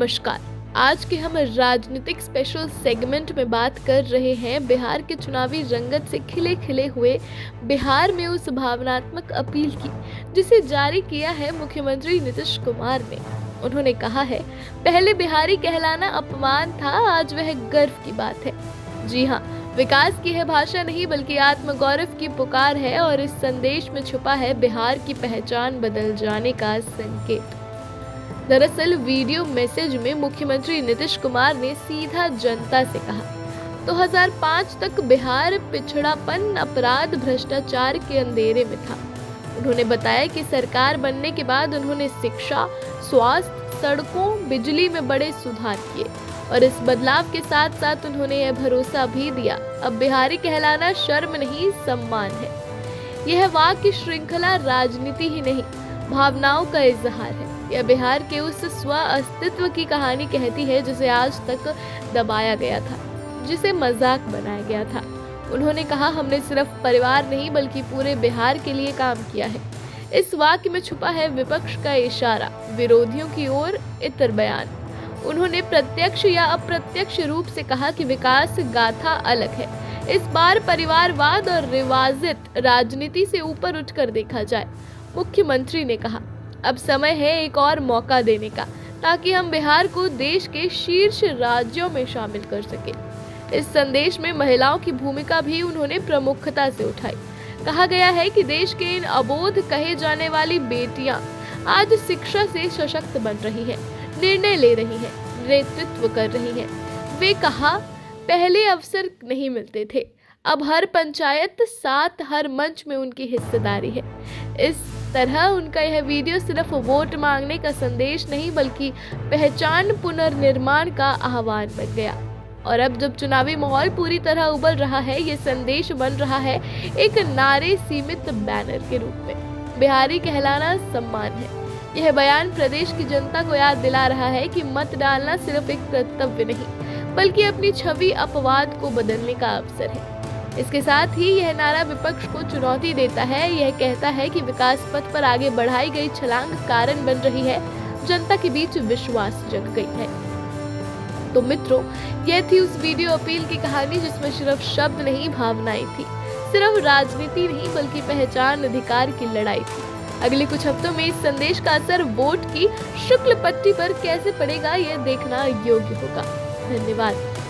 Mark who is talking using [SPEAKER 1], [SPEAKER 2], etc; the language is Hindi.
[SPEAKER 1] नमस्कार। आज के हम राजनीतिक स्पेशल सेगमेंट में बात कर रहे हैं बिहार के चुनावी रंगत से खिले खिले हुए बिहार में उस भावनात्मक अपील की जिसे जारी किया है मुख्यमंत्री नीतीश कुमार ने। उन्होंने कहा है, पहले बिहारी कहलाना अपमान था, आज वह गर्व की बात है। जी हाँ, विकास की है भाषा नहीं बल्कि आत्मगौरव की पुकार है और इस संदेश में छुपा है बिहार की पहचान बदल जाने का संकेत। दरअसल वीडियो मैसेज में मुख्यमंत्री नीतीश कुमार ने सीधा जनता से कहा, 2005 तक बिहार पिछड़ापन, अपराध, भ्रष्टाचार के अंधेरे में था। उन्होंने बताया कि सरकार बनने के बाद उन्होंने शिक्षा, स्वास्थ्य, सड़कों, बिजली में बड़े सुधार किए और इस बदलाव के साथ साथ उन्होंने यह भरोसा भी दिया, अब बिहारी कहलाना शर्म नहीं, सम्मान है। यह वाक्य श्रृंखला राजनीति ही नहीं, भावनाओं का इजहार है। यह बिहार के उस स्व अस्तित्व की कहानी कहती है जिसे आज तक दबाया गया था, जिसे मजाक बनाया गया था। उन्होंने कहा, हमने सिर्फ परिवार नहीं बल्कि पूरे बिहार के लिए काम किया है। इस वाक्य में छुपा है विपक्ष का इशारा, विरोधियों की ओर इतर बयान। उन्होंने प्रत्यक्ष या अप्रत्यक्ष रूप से कहा कि विकास गाथा अलग है। इस बार परिवारवाद और रिवाजित राजनीति से ऊपर उठकर देखा जाए। मुख्यमंत्री ने कहा, अब समय है एक और मौका देने का, ताकि हम बिहार को देश के शीर्ष राज्यों में शामिल कर सके। इस संदेश में महिलाओं की भूमिका भी उन्होंने प्रमुखता से उठाई। कहा गया है कि देश के इन अबोध कहे जाने वाली बेटियां आज शिक्षा से सशक्त बन रही हैं, निर्णय ले रही हैं, नेतृत्व कर रही हैं। वे कहा, पहले अवसर नहीं मिलते थे, अब हर पंचायत, साथ हर मंच में उनकी हिस्सेदारी है। इस तरह उनका यह वीडियो सिर्फ वोट मांगने का संदेश नहीं बल्कि पहचान पुनर्निर्माण का आह्वान बन गया। और अब जब चुनावी माहौल पूरी तरह उबल रहा है, ये संदेश बन रहा है एक नारे सीमित बैनर के रूप में। बिहारी कहलाना सम्मान है। यह बयान प्रदेश की जनता को याद दिला रहा है कि मत डालना सिर्फ एक कर्तव्य नहीं बल्कि अपनी छवि अपवाद को बदलने का अवसर है। इसके साथ ही यह नारा विपक्ष को चुनौती देता है। यह कहता है कि विकास पथ पर आगे बढ़ाई गई छलांग कारण बन रही है, जनता के बीच विश्वास जग गई है। तो मित्रों, यह थी उस वीडियो अपील की कहानी जिसमें सिर्फ शब्द नहीं, भावनाएं थी। सिर्फ राजनीति नहीं बल्कि पहचान, अधिकार की लड़ाई थी। अगले कुछ हफ्तों में इस संदेश का असर वोट की शुक्ल पट्टी पर कैसे पड़ेगा, यह देखना योग्य होगा। धन्यवाद।